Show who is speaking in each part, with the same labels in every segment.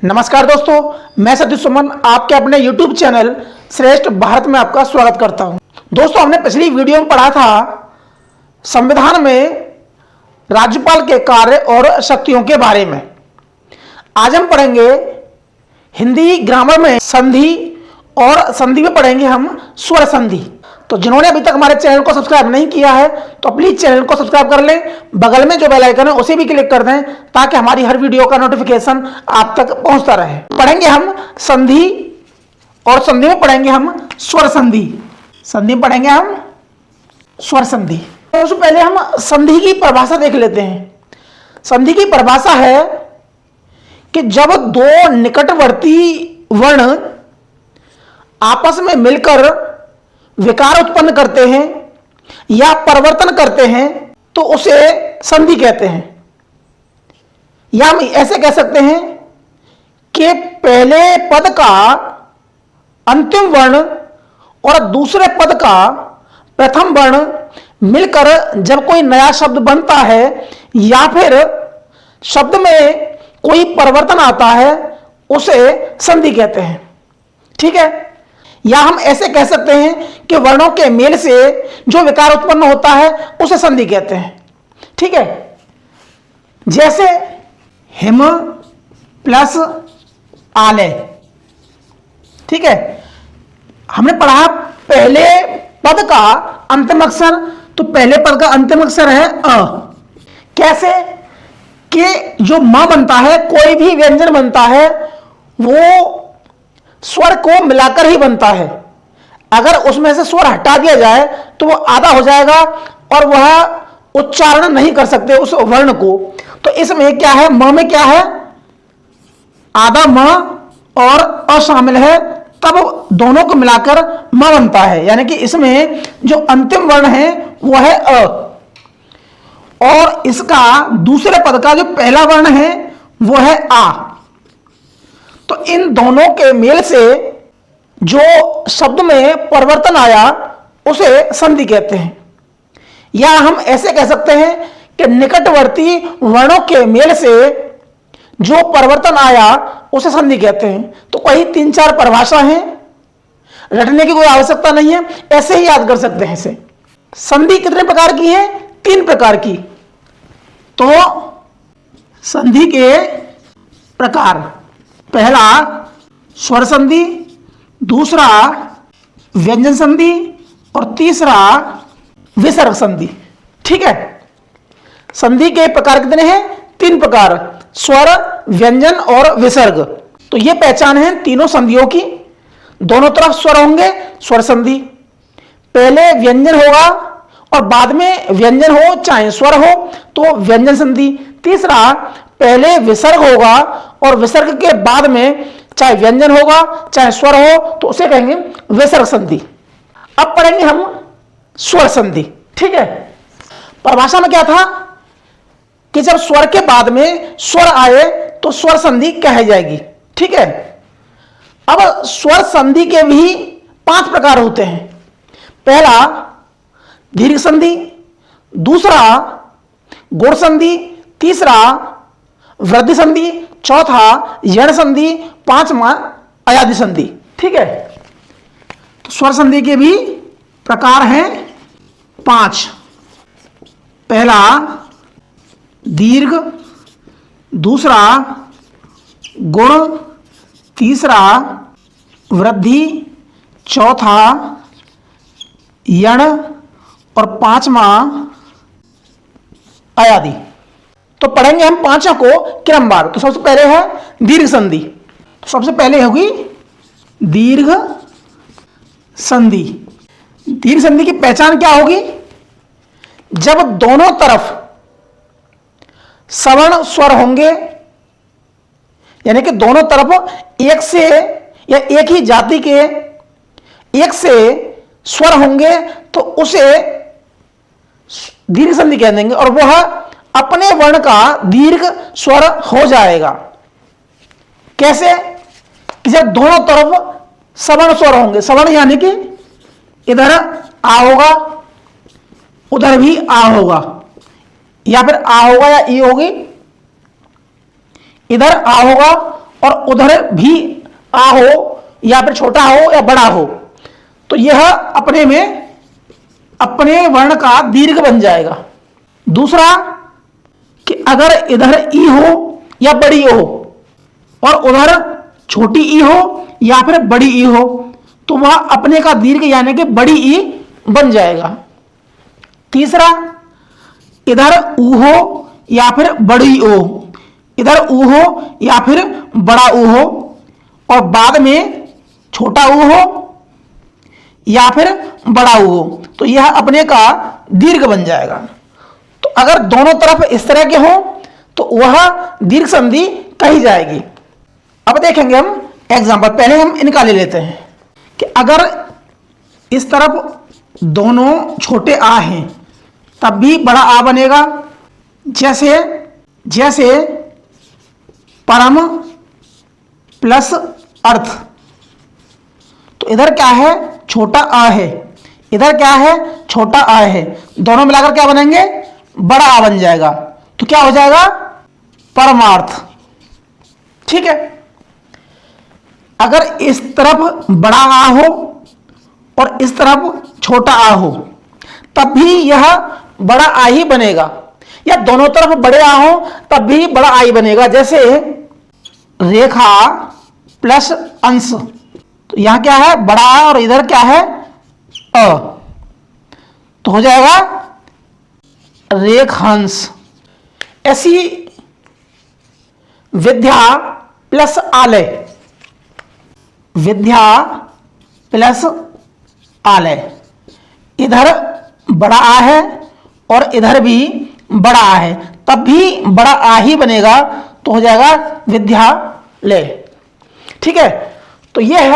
Speaker 1: नमस्कार दोस्तों, मैं सतीश सुमन आपके अपने YouTube चैनल श्रेष्ठ भारत में आपका स्वागत करता हूं। दोस्तों, हमने पिछली वीडियो में पढ़ा था संविधान में राज्यपाल के कार्य और शक्तियों के बारे में। आज हम पढ़ेंगे हिंदी ग्रामर में संधि और संधि में पढ़ेंगे हम स्वर संधि। तो जिन्होंने अभी तक हमारे चैनल को सब्सक्राइब नहीं किया है तो प्लीज चैनल को सब्सक्राइब कर लें, बगल में जो बेल आइकन है उसे भी क्लिक कर दें ताकि हमारी हर वीडियो का नोटिफिकेशन आप तक पहुंचता रहे। पढ़ेंगे हम संधि और संधि में पढ़ेंगे हम स्वर संधि। संधि में पढ़ेंगे हम स्वर संधि। तो उससे पहले हम संधि की परिभाषा देख लेते हैं। संधि की परिभाषा है कि जब दो निकटवर्ती वर्ण आपस में मिलकर विकार उत्पन्न करते हैं या परिवर्तन करते हैं तो उसे संधि कहते हैं। या हम ऐसे कह सकते हैं कि पहले पद का अंतिम वर्ण और दूसरे पद का प्रथम वर्ण मिलकर जब कोई नया शब्द बनता है या फिर शब्द में कोई परिवर्तन आता है उसे संधि कहते हैं। ठीक है। या हम ऐसे कह सकते हैं कि वर्णों के मेल से जो विकार उत्पन्न होता है उसे संधि कहते हैं। ठीक है। जैसे हिम प्लस आले। ठीक है। हमने पढ़ा पहले पद का अंतिम अक्षर, तो पहले पद का अंतिम अक्षर है अ। कैसे कि जो म बनता है, कोई भी व्यंजन बनता है वो स्वर को मिलाकर ही बनता है। अगर उसमें से स्वर हटा दिया जाए तो वो आधा हो जाएगा और वह उच्चारण नहीं कर सकते उस वर्ण को। तो इसमें क्या है, म में क्या है, आधा म और अ शामिल है, तब दोनों को मिलाकर म बनता है। यानी कि इसमें जो अंतिम वर्ण है वो है अ और इसका दूसरे पद का जो पहला वर्ण है वो है आ। तो इन दोनों के मेल से जो शब्द में परिवर्तन आया उसे संधि कहते हैं। या हम ऐसे कह सकते हैं कि निकटवर्ती वर्णों के मेल से जो परिवर्तन आया उसे संधि कहते हैं। तो कई 3-4 परिभाषा हैं, रटने की कोई आवश्यकता नहीं है, ऐसे ही याद कर सकते हैं इसे। संधि कितने प्रकार की है? 3 प्रकार की। तो संधि के प्रकार, पहला स्वर संधि, दूसरा व्यंजन संधि और तीसरा विसर्ग संधि। ठीक है। संधि के प्रकार कितने हैं? 3 प्रकार, स्वर, व्यंजन और विसर्ग। तो ये पहचान है तीनों संधियों की। दोनों तरफ स्वर होंगे, स्वर संधि। पहले व्यंजन होगा और बाद में व्यंजन हो चाहे स्वर हो तो व्यंजन संधि। तीसरा पहले विसर्ग होगा और विसर्ग के बाद में चाहे व्यंजन होगा चाहे स्वर हो तो उसे कहेंगे विसर्ग संधि। अब पढ़ेंगे हम स्वर संधि। ठीक है। परिभाषा में क्या था कि जब स्वर के बाद में स्वर आए तो स्वर संधि कही जाएगी। ठीक है। अब स्वर संधि के भी 5 प्रकार होते हैं। पहला दीर्घ संधि, दूसरा गुण संधि, तीसरा वृद्धि संधि, चौथा यण संधि, 5वां अयादि संधि। ठीक है। तो स्वर संधि के भी प्रकार हैं 5। पहला दीर्घ, दूसरा गुण, तीसरा वृद्धि, चौथा यण और 5वां अयादि। तो पढ़ेंगे हम 5 को क्रमवार। तो सबसे पहले है दीर्घ संधि। तो सबसे पहले होगी दीर्घ संधि। दीर्घ संधि की पहचान क्या होगी? जब दोनों तरफ सवर्ण स्वर होंगे, यानी कि दोनों तरफ एक से या एक ही जाति के एक से स्वर होंगे तो उसे दीर्घ संधि कह देंगे और वह अपने वर्ण का दीर्घ स्वर हो जाएगा। कैसे कि जब दोनों तरफ सवर्ण स्वर होंगे, सवर्ण यानी कि इधर आ होगा उधर भी आ होगा, या फिर आ होगा या ई होगी, इधर आ होगा और उधर भी आ हो या फिर छोटा हो या बड़ा हो, तो यह अपने में अपने वर्ण का दीर्घ बन जाएगा। दूसरा कि अगर इधर ई हो या बड़ी ओ हो और उधर छोटी ई हो या फिर बड़ी ई हो, तो वह अपने का दीर्घ यानी कि बड़ी ई बन जाएगा। तीसरा, इधर ऊ हो या फिर बड़ी ओ, इधर ऊ हो या फिर बड़ा ऊ हो और बाद में छोटा ऊ हो या फिर बड़ा ऊ हो, तो यह अपने का दीर्घ बन जाएगा। तो अगर दोनों तरफ इस तरह के हो तो वह दीर्घ संधि कही जाएगी। अब देखेंगे हम एग्जाम्पल, पहले हम इनका ले लेते हैं कि अगर इस तरफ दोनों छोटे आ हैं तब भी बड़ा आ बनेगा। जैसे जैसे परम प्लस अर्थ, तो इधर क्या है, छोटा आ है, इधर क्या है, छोटा आ है, दोनों मिलाकर क्या बनेंगे, बड़ा आ बन जाएगा। तो क्या हो जाएगा, परमार्थ। ठीक है। अगर इस तरफ बड़ा आ हो और इस तरफ छोटा आ हो तब भी यह बड़ा आ ही बनेगा, या दोनों तरफ बड़े आ हो तब भी बड़ा आ ही बनेगा। जैसे रेखा प्लस अंश, तो यहां क्या है, बड़ा आ और इधर क्या है, अ, तो हो जाएगा रेखांश। ऐसी विद्या प्लस आलय, विद्या प्लस आलय, इधर बड़ा आ है और इधर भी बड़ा आ है तब भी बड़ा आ ही बनेगा, तो हो जाएगा विद्यालय। ठीक है। तो यह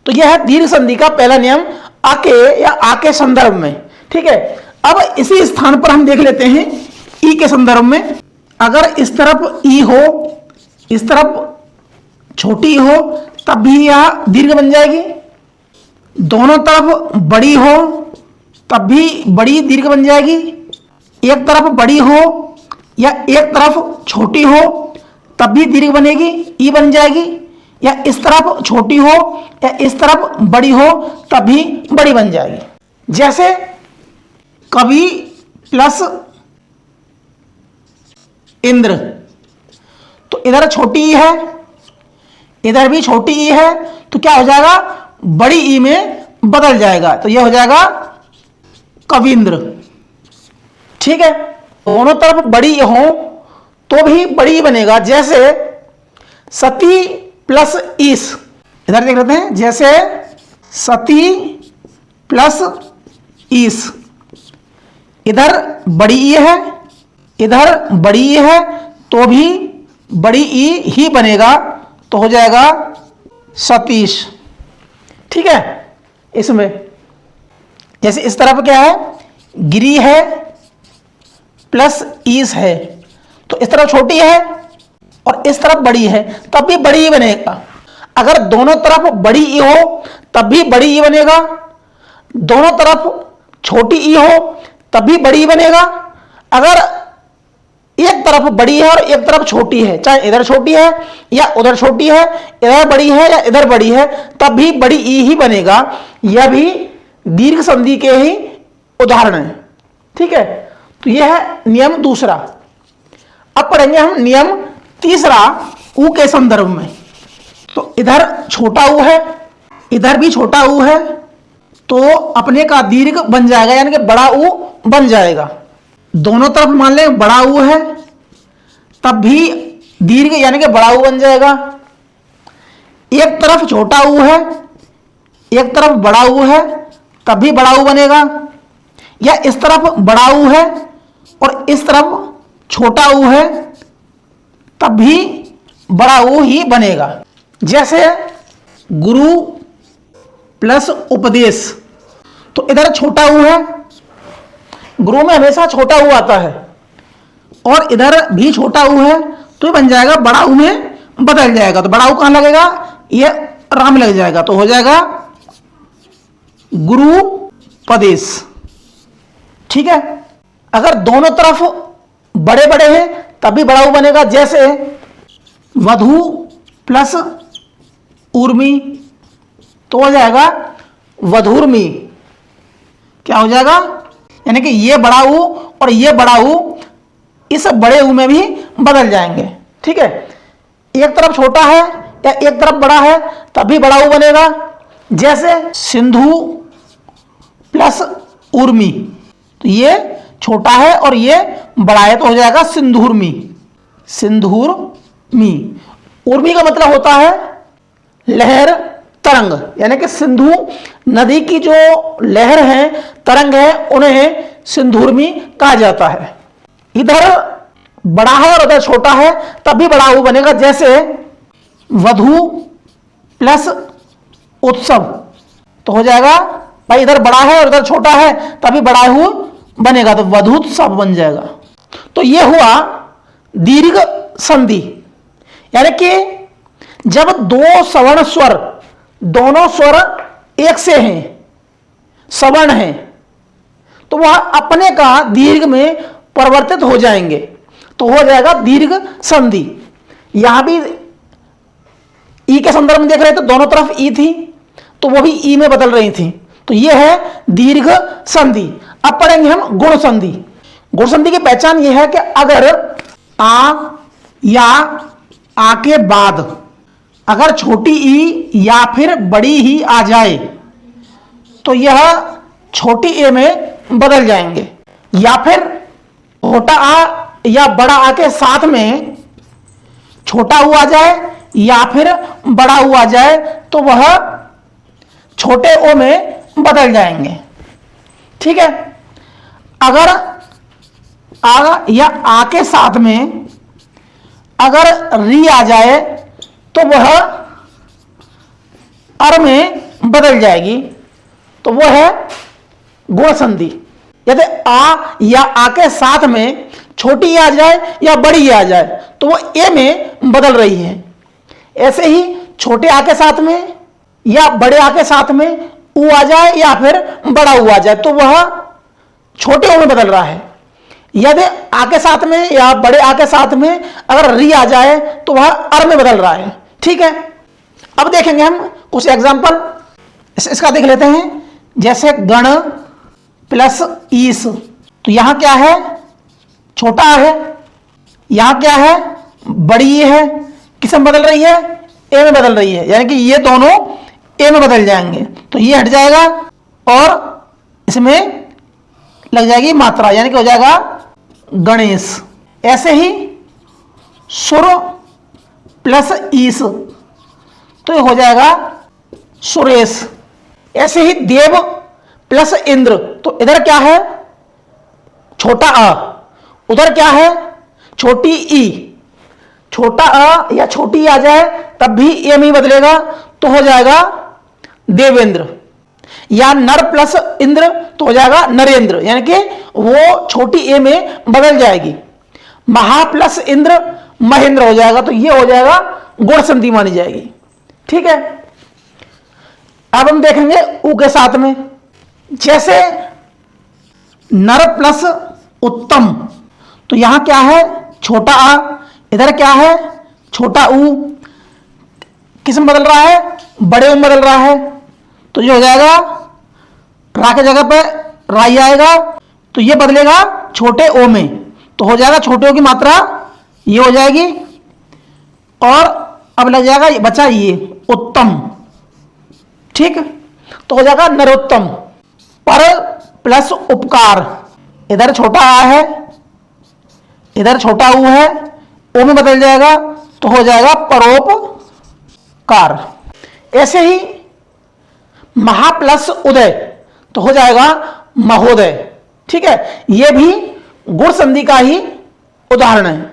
Speaker 1: है दीर्घ संधि का पहला नियम, आके या आके संदर्भ में। ठीक है। अब इसी स्थान पर हम देख लेते हैं ई के संदर्भ में। अगर इस तरफ ई हो, इस तरफ छोटी हो, तब भी यह दीर्घ बन जाएगी। दोनों तरफ बड़ी हो तब भी बड़ी दीर्घ बन जाएगी। एक तरफ बड़ी हो या एक तरफ छोटी हो तब भी दीर्घ बनेगी, ई बन जाएगी। या इस तरफ छोटी हो या इस तरफ बड़ी हो तब भी बड़ी बन जाएगी। जैसे कवि प्लस इंद्र, तो इधर छोटी ई है, इधर भी छोटी ई है, तो क्या हो जाएगा, बड़ी ई में बदल जाएगा, तो यह हो जाएगा कविंद्र। ठीक है। दोनों तरफ बड़ी हो तो भी बड़ी बनेगा। जैसे सती प्लस ईस, इधर देख लेते हैं, जैसे सती प्लस ईस, इधर बड़ी ई है, इधर बड़ी ई है, तो भी बड़ी ई ही बनेगा, तो हो जाएगा सतीश। ठीक है। इसमें जैसे इस तरफ क्या है, गिरी है प्लस ईस है, तो इस तरफ छोटी है और इस तरफ बड़ी है तब भी बड़ी ही बनेगा। अगर दोनों तरफ बड़ी ई हो तब भी बड़ी ई बनेगा, दोनों तरफ छोटी ई हो तब भी बड़ी ई बनेगा। अगर एक तरफ बड़ी है और एक तरफ छोटी है, चाहे इधर छोटी है या उधर छोटी है, इधर बड़ी है या इधर बड़ी है, तब भी बड़ी ई ही बनेगा। यह भी दीर्घ संधि के ही उदाहरण है। ठीक है। तो यह है नियम दूसरा। अब पढ़ेंगे हम नियम तीसरा ऊ के संदर्भ में। तो इधर छोटा ऊ है, इधर भी छोटा ऊ है, तो अपने का दीर्घ बन जाएगा, यानी कि बड़ा ऊ बन जाएगा। दोनों तरफ मान लें बड़ा ऊ है तब भी दीर्घ यानी कि बड़ा ऊ बन जाएगा। एक तरफ छोटा ऊ है, एक तरफ बड़ा ऊ है, तब भी बड़ा ऊ बनेगा। या इस तरफ बड़ा ऊ है और इस तरफ छोटा ऊ है, तब भी बड़ा ऊ ही बनेगा। जैसे गुरु प्लस उपदेश, तो इधर छोटा ऊ है, गुरु में हमेशा छोटा ऊ आता है, और इधर भी छोटा ऊ है, तो बन जाएगा बड़ा ऊ में बदल जाएगा। तो बड़ा ऊ कहां लगेगा, ये राम लग जाएगा, तो हो जाएगा गुरुपदेश। ठीक है। अगर दोनों तरफ बड़े बड़े हैं तब भी बड़ा ऊ बनेगा। जैसे वधु प्लस ऊर्मी तो हो जाएगा वधूर्मी। क्या हो जाएगा, यानी कि ये बड़ा ऊ और ये बड़ा ऊ इस बड़े ऊ में भी बदल जाएंगे। ठीक है, एक तरफ छोटा है या एक तरफ बड़ा है तब भी बड़ा ऊ बनेगा। जैसे सिंधु प्लस उर्मी, तो ये छोटा है और ये बड़ा है तो हो जाएगा सिंधुर्मी। सिंधुर्मी। उर्मी का मतलब होता है लहर तरंग, यानी कि सिंधु नदी की जो लहर है, तरंग है, उन्हें सिंधुर्मी कहा जाता है। इधर बड़ा है और उधर छोटा है तब भी बड़ा ऊ बनेगा। जैसे वधु प्लस उत्सव तो हो जाएगा, भाई इधर बड़ा है और उधर छोटा है तभी बड़ा ऊ बनेगा तो वधूत्सव बन जाएगा। तो ये हुआ दीर्घ संधि, यानी कि जब दो सवर्ण स्वर, दोनों स्वर एक से हैं, सवर्ण हैं, तो वह अपने का दीर्घ में परिवर्तित हो जाएंगे तो हो जाएगा दीर्घ संधि। यहां भी ई के संदर्भ में देख रहे थे, दोनों तरफ ई थी तो वो भी ई में बदल रही थी, तो ये है दीर्घ संधि। अब पढ़ेंगे हम गुण संधि। गुण संधि की पहचान यह है कि अगर आ या आ के बाद अगर छोटी ई या फिर बड़ी ही आ जाए तो यह छोटी ए में बदल जाएंगे, या फिर छोटा आ या बड़ा आ के साथ में छोटा ऊ आ जाए या फिर बड़ा ऊ आ जाए तो वह छोटे ओ में बदल जाएंगे। ठीक है, अगर आ या आ के साथ में अगर री आ जाए तो वह अर में बदल जाएगी तो वह है गुण संधि। यदि आ या आ के साथ में छोटी आ जाए या बड़ी आ जाए तो वह ए में बदल रही है। ऐसे ही छोटे आ के साथ में या बड़े आ के साथ में ऊ आ जाए या फिर बड़ा ऊ आ जाए तो वह छोटे ओ में बदल रहा है। यदि आ के साथ में या बड़े आ के साथ में अगर री आ जाए तो वह अर में बदल रहा है। ठीक है, अब देखेंगे हम कुछ एग्जांपल इसका देख लेते हैं। जैसे गण प्लस ईस, तो यहां क्या है, छोटा है, यहां क्या है, बड़ी है, किस में बदल रही है, ए में बदल रही है, यानी कि ये दोनों ए में बदल जाएंगे तो ये हट जाएगा और इसमें लग जाएगी मात्रा, यानी कि हो जाएगा गणेश। ऐसे ही सुर प्लस ईस तो ये हो जाएगा सुरेश। ऐसे ही देव प्लस इंद्र, तो इधर क्या है, छोटा अ, उधर क्या है, छोटी ई, छोटा अ या छोटी आ जाए तब भी ए में ही बदलेगा तो हो जाएगा देवेंद्र। या नर प्लस इंद्र तो हो जाएगा नरेंद्र, यानी कि वो छोटी ए में बदल जाएगी। महा प्लस इंद्र महेंद्र हो जाएगा तो ये हो जाएगा गुण संधि मानी जाएगी। ठीक है, अब हम देखेंगे उ के साथ में। जैसे नर प्लस उत्तम, तो यहां क्या है, छोटा आ, इधर क्या है, छोटा ऊ, किस में बदल रहा है, बड़े ऊ में बदल रहा है तो ये हो जाएगा रा के जगह पे राई आएगा तो ये बदलेगा छोटे ओ में तो हो जाएगा छोटे ओ की मात्रा ये हो जाएगी और अब लग जाएगा बचा ये उत्तम। ठीक, तो हो जाएगा नरोत्तम। पर प्लस उपकार, इधर छोटा आ है, इधर छोटा ऊ है, ओ में बदल जाएगा तो हो जाएगा परोपकार। ऐसे ही महा प्लस उदय तो हो जाएगा महोदय। ठीक है, यह भी गुण संधि का ही उदाहरण है।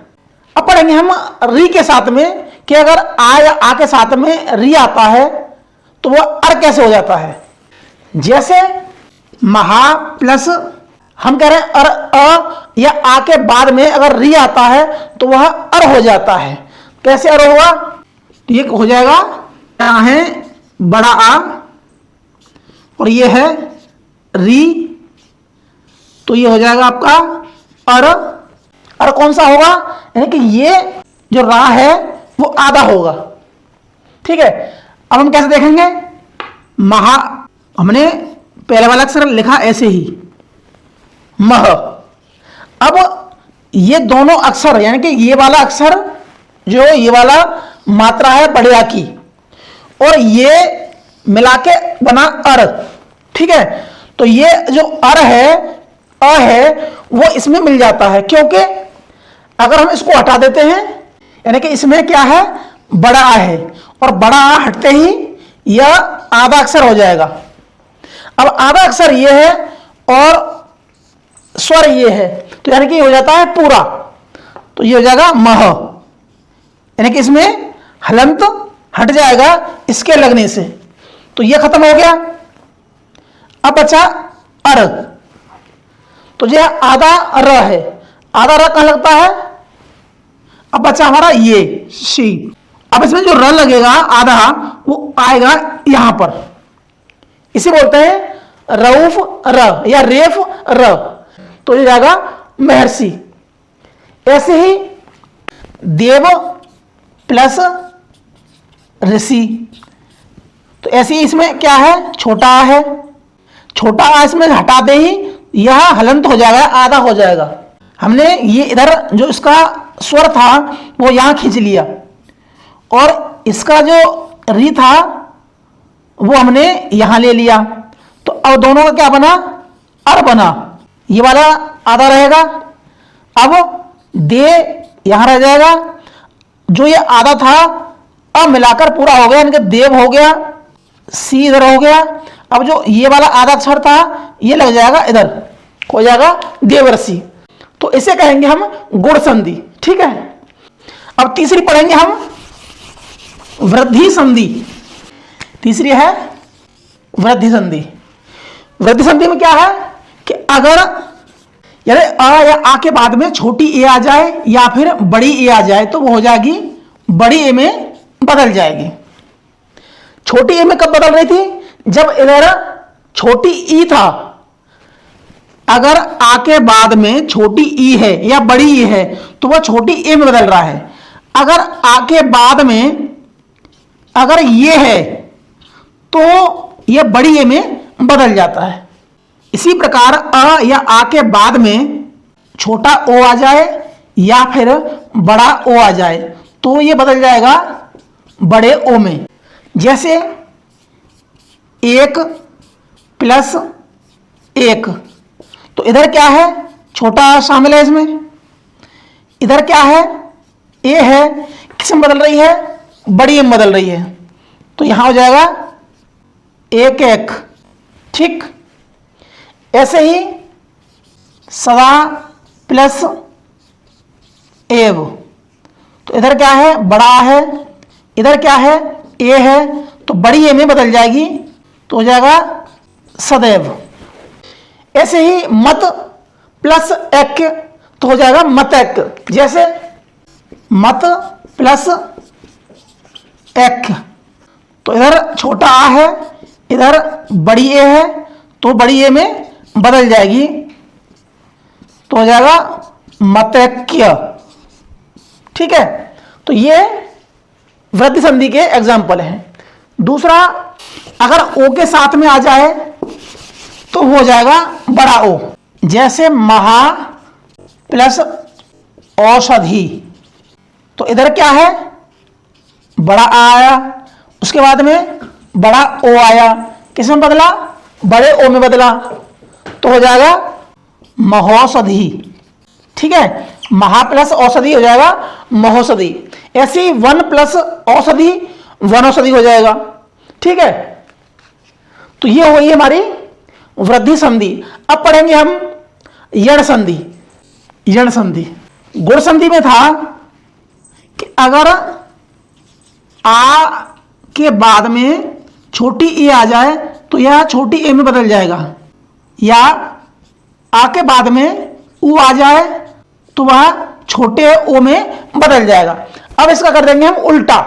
Speaker 1: अब पढ़ेंगे हम री के साथ में कि अगर आ या आ के साथ में री आता है तो वह अर कैसे हो जाता है। जैसे महा प्लस हम कह रहे हैं अर अ या आ के बाद में अगर री आता है तो वह अर हो जाता है। कैसे अर होगा, तो ये हो जाएगा, यहां है बड़ा आ और ये है री तो ये हो जाएगा आपका अर। अर कौन सा होगा, यानी कि ये जो रा है वो आधा होगा ठीक है, अब हम कैसे देखेंगे? महा, हमने पहले वाला अक्षर लिखा ऐसे ही मह। अब ये दोनों अक्षर यानी कि ये वाला अक्षर जो ये वाला मात्रा है बड़े आ की, और ये मिला के बना अर। ठीक है, तो ये जो अर है, अ है, वो इसमें मिल जाता है, क्योंकि अगर हम इसको हटा देते हैं यानी कि इसमें क्या है, बड़ा आ है, और बड़ा आ हटते ही यह आधा अक्षर हो जाएगा। अब आधा अक्षर ये है और स्वर ये है, तो यानी कि हो जाता है पूरा, तो ये हो जाएगा मह, यानी कि इसमें हलंत हट जाएगा इसके लगने से, तो ये खत्म हो गया। अब बचा अर, तो यह आधा र है, आधा र कहां लगता है? अब बचा हमारा ये शी। अब इसमें जो र लगेगा आधा, वो आएगा यहां पर, इसे बोलते हैं रऊफ र या रेफ र, तो ये जाएगा महर्षि। ऐसे ही देव प्लस ऋषि, तो ऐसे ही इसमें क्या है, छोटा आ है, छोटा आ इसमें हटा दे ही यह हलंत हो जाएगा, आधा हो जाएगा। हमने ये इधर जो इसका स्वर था वो यहां खींच लिया, और इसका जो री था वो हमने यहां ले लिया, तो अब दोनों का क्या बना, अर बना। ये वाला आधा रहेगा, अब दे यहां रह जाएगा, जो ये आधा था अब मिलाकर पूरा हो गया, यानी कि देव हो गया, सी इधर हो गया। अब जो ये वाला आधा अक्षर था ये लग जाएगा इधर, हो जाएगा देवर्षि, तो इसे कहेंगे हम गुण संधि। ठीक है, अब तीसरी पढ़ेंगे हम वृद्धि संधि। तीसरी है वृद्धि संधि। वृद्धि संधि में क्या है कि अगर यानी अ या आ के बाद में छोटी ए आ जाए या फिर बड़ी ए आ जाए तो वो हो जाएगी बड़ी ए में बदल जाएगी। छोटी ए में कब बदल रही थी? जब इधर छोटी ई था, अगर आ के बाद में छोटी ई है या बड़ी ई है तो वह छोटी ए में बदल रहा है। अगर आ के बाद में अगर ये है तो यह बड़ी ए में बदल जाता है। इसी प्रकार अ या आ के बाद में छोटा ओ आ जाए या फिर बड़ा ओ आ जाए तो यह बदल जाएगा बड़े ओ में। जैसे एक प्लस एक, तो इधर क्या है, छोटा शामिल है इसमें, इधर क्या है, ए है, किस में बदल रही है, बड़ी ए में बदल रही है, तो यहां हो जाएगा एक एक। ठीक, ऐसे ही सदा प्लस एव, तो इधर क्या है, बड़ा है, इधर क्या है, ए है, तो बड़ी ए में बदल जाएगी तो हो जाएगा सदैव। ऐसे ही मत प्लस एक तो हो जाएगा मतक। जैसे मत प्लस एक, तो इधर छोटा आ है, इधर बड़ी ए है, तो बड़ी ए में बदल जाएगी तो हो जाएगा मतक्य। ठीक है, तो ये वृद्धि संधि के एग्जाम्पल हैं। दूसरा, अगर ओ के साथ में आ जाए तो हो जाएगा बड़ा ओ। जैसे महा प्लस औषधि, तो इधर क्या है, बड़ा आ आया, उसके बाद में बड़ा ओ आया, किस में बदला, बड़े ओ में बदला, तो हो जाएगा महोषधि। ठीक है, महा प्लस औषधि हो जाएगा महोषधि। ऐसी वन प्लस औषधि वनौषधि हो जाएगा। ठीक है, तो ये हुई हमारी वृद्धि संधि। अब पढ़ेंगे हम यण संधि। यण संधि, गुण संधि में था कि अगर आ के बाद में छोटी ए आ जाए तो यह छोटी ए में बदल जाएगा, या आ के बाद में उ आ जाए तो वह छोटे ओ में बदल जाएगा। अब इसका कर देंगे हम उल्टा,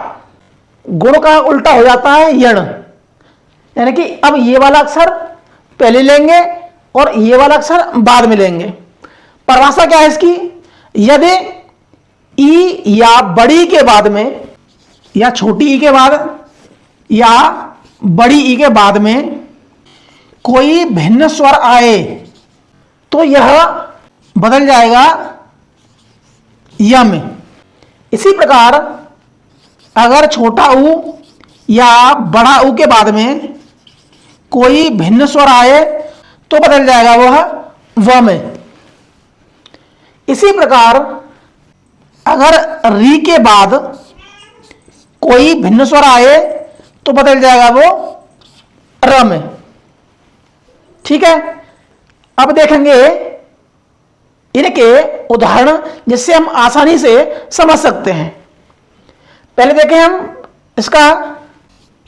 Speaker 1: गुण का उल्टा हो जाता है यण, यानी कि अब ये वाला अक्षर पहले लेंगे और ये वाला अक्षर बाद में लेंगे। परिभाषा क्या है इसकी, यदि ई या बड़ी के बाद में या छोटी ई के बाद या बड़ी ई के बाद में कोई भिन्न स्वर आए तो यह बदल जाएगा य में। इसी प्रकार अगर छोटा ऊ या बड़ा ऊ के बाद में कोई भिन्न स्वर आए तो बदल जाएगा वह व में। इसी प्रकार अगर री के बाद कोई भिन्न स्वर आए तो बदल जाएगा वो र में। ठीक है, अब देखेंगे इनके उदाहरण जिससे हम आसानी से समझ सकते हैं। पहले देखें हम इसका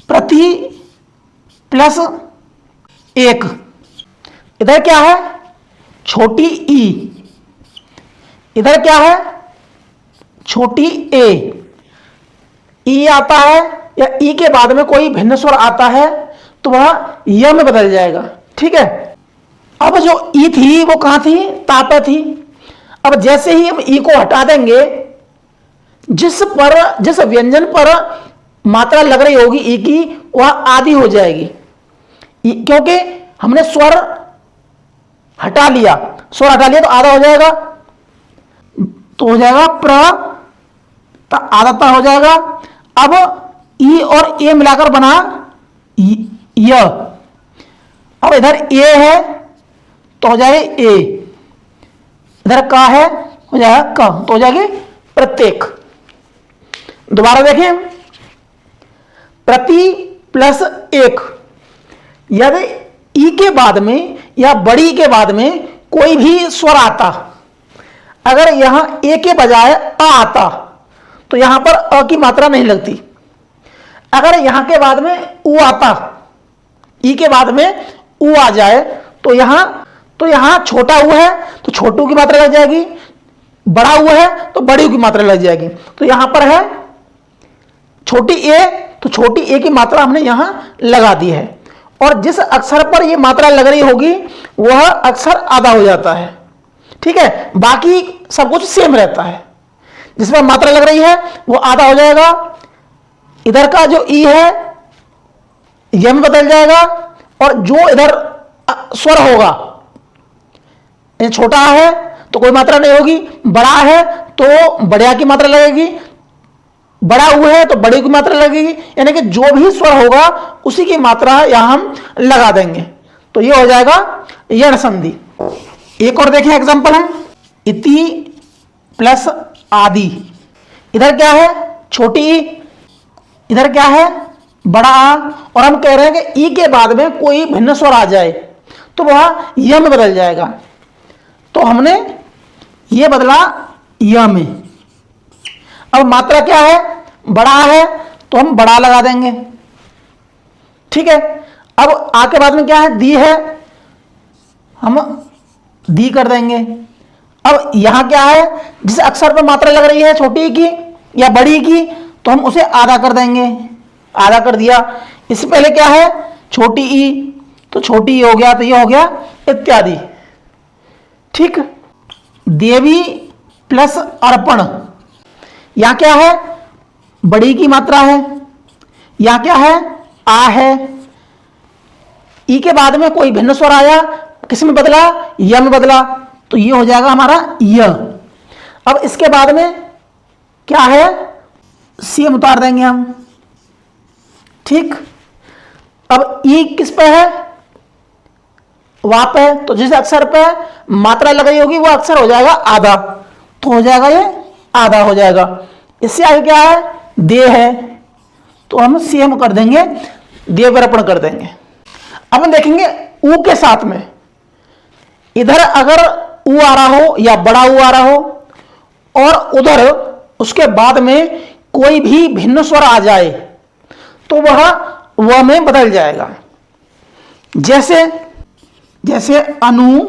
Speaker 1: प्रति प्लस एक। इधर क्या है? छोटी ई। इधर क्या है? छोटी ए। ई आता है या ई के बाद में कोई भिन्न स्वर आता है तो वह य में बदल जाएगा। ठीक है, अब जो ई थी वो कहां थी? ता पे थी। अब जैसे ही हम ई को हटा देंगे, जिस व्यंजन पर मात्रा लग रही होगी ई की, वह आधी हो जाएगी, क्योंकि हमने स्वर हटा लिया। स्वर हटा लिया तो आधा हो जाएगा, तो हो जाएगा प्र, आधा ता हो जाएगा। अब ई और ए मिलाकर बना य। अब इधर ए है तो हो जाएगा ए, इधर का है हो जाएगा क, तो हो जाएगी प्रत्येक। दोबारा देखें, प्रति प्लस एक। यदि ई के बाद में या बड़ी के बाद में कोई भी स्वर आता, अगर यहां ए के बजाय आ आता तो यहां पर अ की मात्रा नहीं लगती। अगर यहां के बाद में उ आता, ई के बाद में उ आ जाए तो यहां छोटा उ है तो छोटू की मात्रा लग जाएगी, बड़ा उ है तो बड़ी की मात्रा लग जाएगी। तो यहां पर है छोटी ए, तो छोटी ए की मात्रा हमने यहां लगा दी है। और जिस अक्षर पर यह मात्रा लग रही होगी वह अक्षर आधा हो जाता है। ठीक है, बाकी सब कुछ सेम रहता है। जिसमें मात्रा लग रही है वो आधा हो जाएगा। इधर का जो ई है यह में बदल जाएगा, और जो इधर स्वर होगा, छोटा है तो कोई मात्रा नहीं होगी, बड़ा है तो बढ़िया की मात्रा लगेगी, बड़ा उ है तो बड़ी की मात्रा लगेगी। यानी कि जो भी स्वर होगा उसी की मात्रा यहां हम लगा देंगे, तो ये हो जाएगा यण संधि। एक और देखें एग्जांपल हम, इति प्लस आदि। इधर क्या है? छोटी ई, इधर क्या है? बड़ा आ। और हम कह रहे हैं कि ई के बाद में कोई भिन्न स्वर आ जाए तो वह य में बदल जाएगा, तो हमने ये बदला य में। अब मात्रा क्या है? बड़ा है तो हम बड़ा लगा देंगे। ठीक है, अब आ के बाद में क्या है? दी है, हम दी कर देंगे। अब यहां क्या है? जिस अक्षर पर मात्रा लग रही है छोटी की या बड़ी की, तो हम उसे आधा कर देंगे। आधा कर दिया। इससे पहले क्या है? छोटी ई, तो छोटी ई हो गया तो ये हो गया इत्यादि। ठीक, देवी प्लस अर्पण। यहां क्या है? बड़ी की मात्रा है। यहां क्या है? आ है। ई के बाद में कोई भिन्न स्वर आया, किस में बदला? य में बदला, तो ये हो जाएगा हमारा य। अब इसके बाद में क्या है? सेम उतार देंगे हम। ठीक, अब ई किस पे है? वा पे, तो जिस अक्षर पे मात्रा लगाई होगी वो अक्षर हो जाएगा आधा, तो हो जाएगा ये आधा हो जाएगा। इससे आगे क्या है? दे है, तो हम सेम कर देंगे, देवरपण कर देंगे। अब हम देखेंगे ऊ के साथ में। इधर अगर ऊ आ रहा हो या बड़ा ऊ आ रहा हो और उधर उसके बाद में कोई भी भिन्न स्वर आ जाए तो वह व में बदल जाएगा। जैसे अनु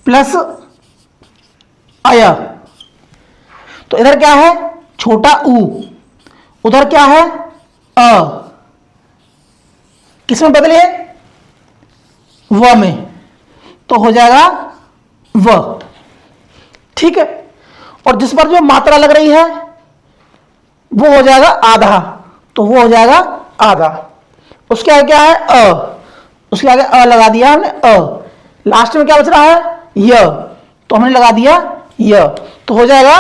Speaker 1: प्लस अय, तो इधर क्या है? छोटा ऊ, उधर क्या है? अ। किस में बदले? व में, तो हो जाएगा व। ठीक है, और जिस पर जो मात्रा लग रही है वो हो जाएगा आधा, तो वो हो जाएगा आधा। उसके आगे क्या है? अ। उसके आगे अ लगा दिया हमने, अ। लास्ट में क्या बच रहा है? य। तो हमने लगा दिया य। तो हो जाएगा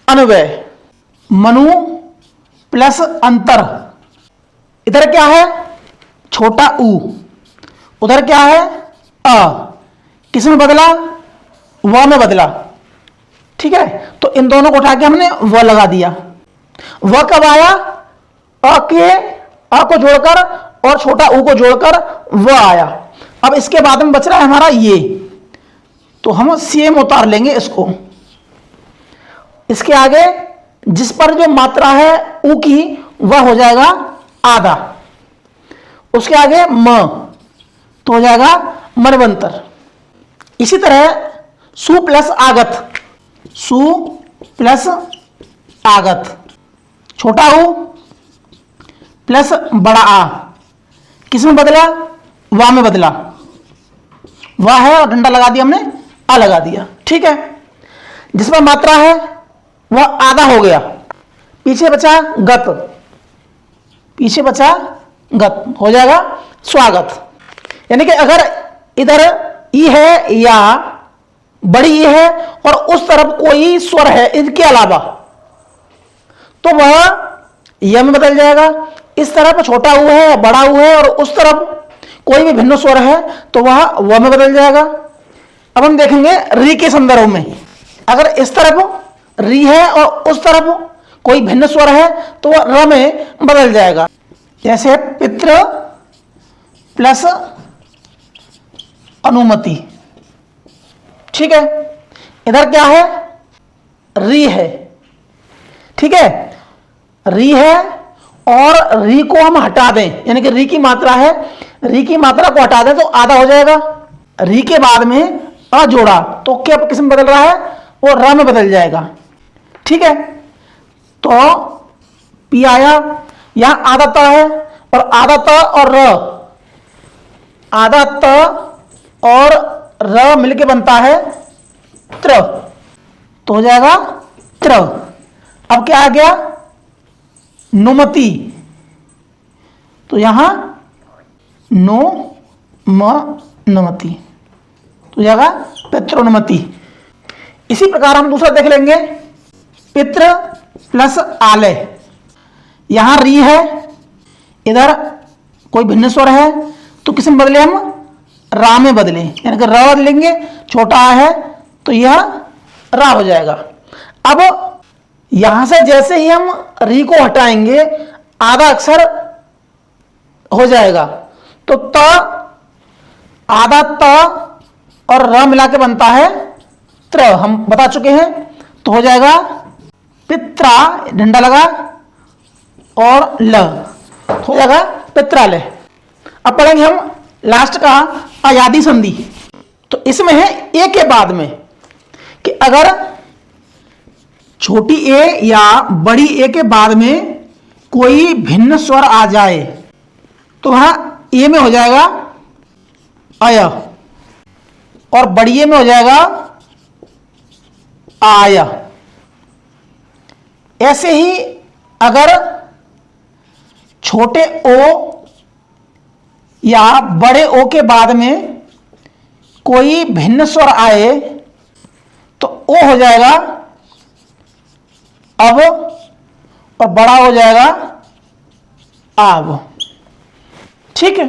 Speaker 1: अन्वय। मनु प्लस अंतर। इधर क्या है? छोटा ऊ। उधर क्या है? अ। किस में बदला? व में बदला। ठीक है, तो इन दोनों को उठा के हमने व लगा दिया। व कब आया? अ को जोड़कर और छोटा ऊ को जोड़कर व आया। अब इसके बाद में बच रहा है हमारा ये, तो हम सेम उतार लेंगे इसको। इसके आगे जिस पर जो मात्रा है ऊ की, वह हो जाएगा आधा। उसके आगे म, तो हो जाएगा मनवंतर। इसी तरह सु प्लस आगत। सु प्लस आगत, छोटा ऊ प्लस बड़ा आ, किस में बदला? वा में बदला। वाह है और डंडा लगा दिया हमने, आ लगा दिया। ठीक है, जिसमें मात्रा है वह आधा हो गया। पीछे बचा गत। पीछे बचा गत, हो जाएगा स्वागत। यानी कि अगर इधर ई है या बड़ी ई है और उस तरफ कोई स्वर है इसके अलावा, तो वह य में बदल जाएगा। इस तरफ छोटा ऊ है या बड़ा ऊ है और उस तरफ कोई भी भिन्न स्वर है तो वह व में बदल जाएगा। अब हम देखेंगे री के संदर्भ में। अगर इस तरफ री है और उस तरफ कोई भिन्न स्वर है तो वह र में बदल जाएगा। जैसे पितृ प्लस अनुमति। ठीक है, इधर क्या है? री है। ठीक है, री है और री को हम हटा दें, यानी कि री की मात्रा है, री की मात्रा को हटा दें तो आधा हो जाएगा। री के बाद में अ जोड़ा तो क्या किस में बदल रहा है? वो र में बदल जाएगा। ठीक है, तो पी आया, यहां आधा त है और आधा त और र, आधा त और र मिलके बनता है त्र, तो हो जाएगा त्र। अब क्या आ गया? नुमति, तो यहां नो म नमति, तो जाएगा पितृनुमति। इसी प्रकार हम दूसरा देख लेंगे, पितृ प्लस आलय। यहां री है, इधर कोई भिन्न स्वर है तो किस में बदले? हम रा में बदले, यानी कि र बदलेंगे, छोटा आ है तो यह रा हो जाएगा। अब यहां से जैसे ही हम री को हटाएंगे आधा अक्षर हो जाएगा, तो त, आधा त और र मिला के बनता है त्र, हम बता चुके हैं। तो हो जाएगा पित्रा, डंडा लगा और ल, हो जाएगा पित्रालय। अब पढ़ेंगे हम लास्ट का अयादी संधि। तो इसमें है ए के बाद में कि अगर छोटी ए या बड़ी ए के बाद में कोई भिन्न स्वर आ जाए तो वहां ए में हो जाएगा अय और बड़ी ए में हो जाएगा आय। ऐसे ही अगर छोटे ओ या बड़े ओ के बाद में कोई भिन्न स्वर आए तो ओ हो जाएगा अब और बड़ा हो जाएगा आब। ठीक है,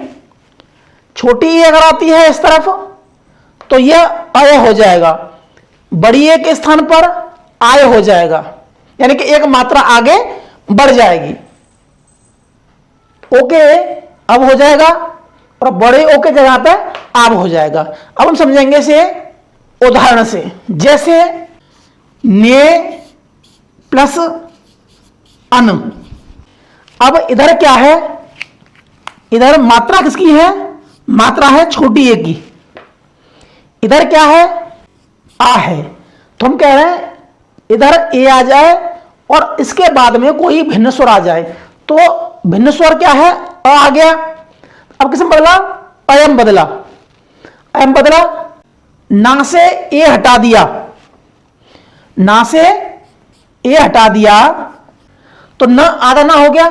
Speaker 1: छोटी ए अगर आती है इस तरफ तो यह अय हो जाएगा, बड़ी ए के स्थान पर आय हो जाएगा, यानी कि एक मात्रा आगे बढ़ जाएगी। ओके अब हो जाएगा और बड़े ओ के जगह पे आब हो जाएगा। अब हम समझेंगे इसे उदाहरण से, जैसे ने प्लस अन। अब इधर क्या है? इधर मात्रा किसकी है? मात्रा है छोटी ए की। इधर क्या है? आ है। तो हम कह रहे हैं इधर ए आ जाए और इसके बाद में कोई भिन्न स्वर आ जाए, तो भिन्न स्वर क्या है? अ आ गया। अब किसमें बदला? अयम बदला। अयम बदला, ना से ए हटा दिया, ना से ए हटा दिया तो न आधा ना हो गया,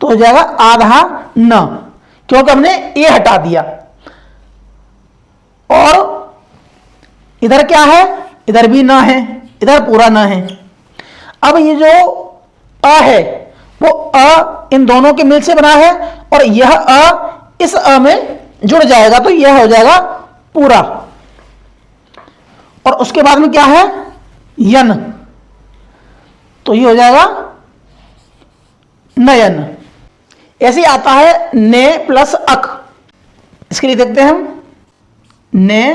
Speaker 1: तो हो जाएगा आधा न, क्योंकि हमने ए हटा दिया। और इधर क्या है, इधर भी न है, इधर पूरा न है। अब ये जो अ है वो अ इन दोनों के मिल से बना है, और यह अ इस अ में जुड़ जाएगा, तो यह हो जाएगा पूरा। और उसके बाद में क्या है, यन, तो ये हो जाएगा नयन। ऐसे ही आता है ने प्लस अक। इसके लिए देखते हैं हम, ने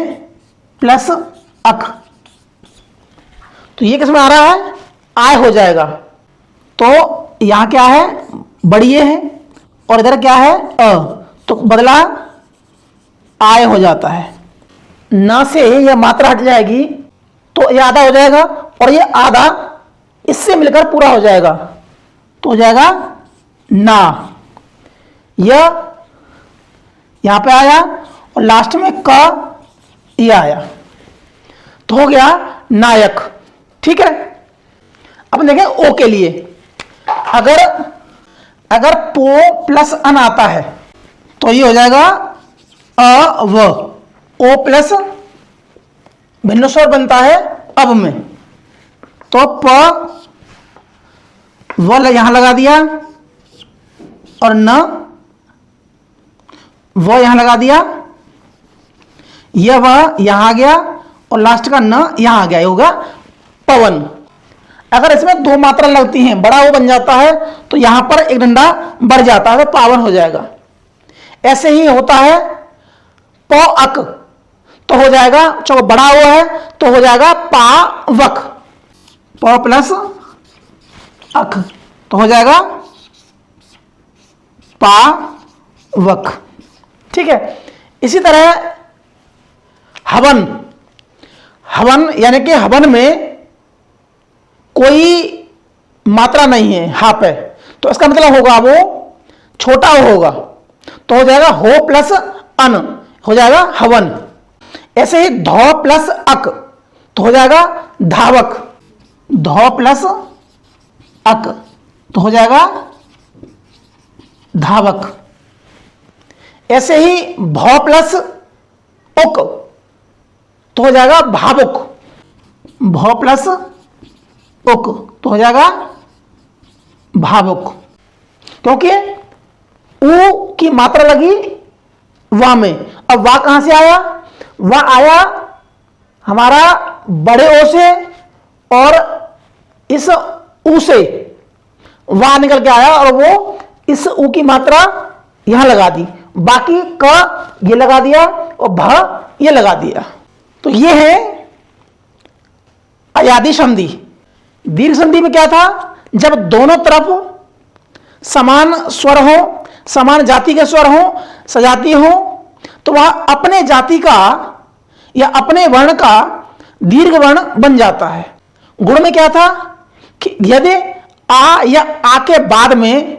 Speaker 1: प्लस अक, तो ये किसमें आ रहा है, आय हो जाएगा। तो यहां क्या है, बड़ी ए है, और इधर क्या है अ, तो बदला आय हो जाता है। ना से यह मात्रा हट जाएगी, तो यह आधा हो जाएगा, और यह आधा इससे मिलकर पूरा हो जाएगा, तो हो जाएगा ना। यह यहां पे आया, और लास्ट में क यह आया, तो हो गया नायक। ठीक है, अब देखें ओ के लिए। अगर पो प्लस अन आता है तो ये हो जाएगा अ व। ओ प्लस भिन्न स्वर बनता है अब में, तो प व यहां लगा दिया, और न व यहां लगा दिया, यह व यहां आ गया, और लास्ट का न यहां आ गया, होगा पवन। अगर इसमें दो मात्रा लगती हैं, बड़ा वो बन जाता है, तो यहां पर एक डंडा बढ़ जाता है, तो पावन हो जाएगा। ऐसे ही होता है प अक, तो हो जाएगा, चलो बड़ा हुआ है तो हो जाएगा पावक। प प्लस अक तो हो जाएगा पावक। ठीक है, इसी तरह हवन। हवन यानी कि हवन में कोई मात्रा नहीं है, हा पे, तो इसका मतलब होगा वो छोटा होगा, तो हो जाएगा हो प्लस अन, हो जाएगा हवन। ऐसे ही धौ प्लस अक तो हो जाएगा धावक। धौ प्लस अक तो हो जाएगा धावक। ऐसे ही भौ प्लस उक तो हो जाएगा भावुक। भौ प्लस उक तो हो जाएगा भावुक, क्योंकि ऊ की मात्रा लगी वा में। अब वा कहां से आया, वा आया हमारा बड़े ओ से, और इस ऊ से वा निकल के आया, और वो इस ऊ की मात्रा यहां लगा दी, बाकी क ये लगा दिया, और भ ये लगा दिया। तो ये है अयादी संधि। दीर्घ संधि में क्या था, जब दोनों तरफ समान स्वर हो, समान जाति के स्वर हो, सजाती हो, तो वह अपने जाति का या अपने वर्ण का दीर्घ वर्ण बन जाता है। गुण में क्या था कि यदि आ या आ के बाद में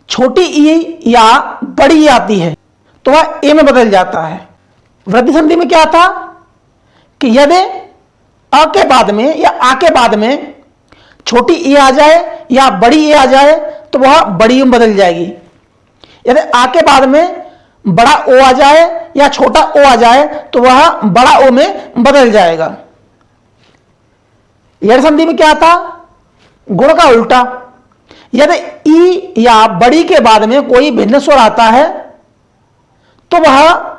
Speaker 1: छोटी ई या बड़ी ई आती है तो वह ए में बदल जाता है। वृद्धि संधि में क्या था कि यदि अ के बाद में या आ के बाद में छोटी ई आ जाए या बड़ी ई आ जाए तो वह बड़ी में बदल जाएगी। यदि आ के बाद में बड़ा ओ आ जाए या छोटा ओ आ जाए तो वह बड़ा ओ में बदल जाएगा। यड़ संधि में क्या था, गुण का उल्टा। यदि ई या बड़ी के बाद में कोई भिन्न स्वर आता है तो वह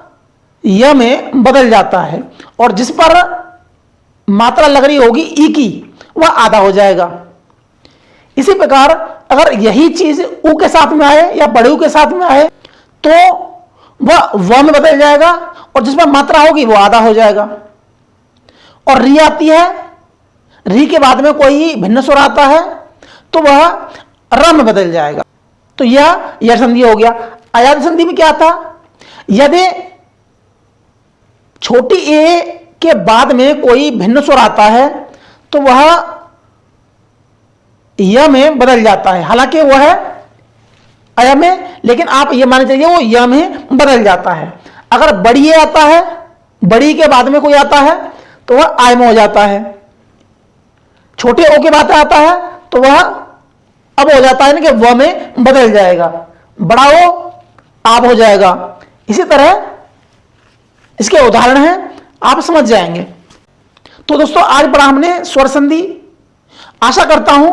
Speaker 1: य में बदल जाता है, और जिस पर मात्रा लग रही होगी ई की वह आधा हो जाएगा। इसी प्रकार अगर यही चीज ऊ के साथ में आए या बड़े ऊ के साथ में आए तो वह व में बदल जाएगा, और जिस पर मात्रा होगी वो आधा हो जाएगा। और री आती है, री के बाद में कोई भिन्न स्वर आता है तो वह र में बदल जाएगा। तो यह संधि हो गया। अयादी संधि में क्या था, यदि छोटी ए के बाद में कोई भिन्न स्वर आता है तो वह य में बदल जाता है। हालांकि वह है अय में, लेकिन आप ये मान चाहिए वो य में बदल जाता है। अगर बड़ी ए आता है, बड़ी के बाद में कोई आता है तो वह आय में हो जाता है। छोटे ओ के बाद आता है तो वह अब हो जाता है ना कि व में बदल जाएगा, बड़ा ओ आप हो जाएगा। इसी तरह इसके उदाहरण हैं, आप समझ जाएंगे। तो दोस्तों आज पढ़ा हमने स्वर संधि। आशा करता हूं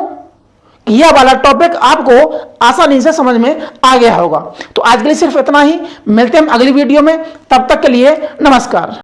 Speaker 1: कि यह वाला टॉपिक आपको आसानी से समझ में आ गया होगा। तो आज के लिए सिर्फ इतना ही, मिलते हैं हम अगली वीडियो में, तब तक के लिए नमस्कार।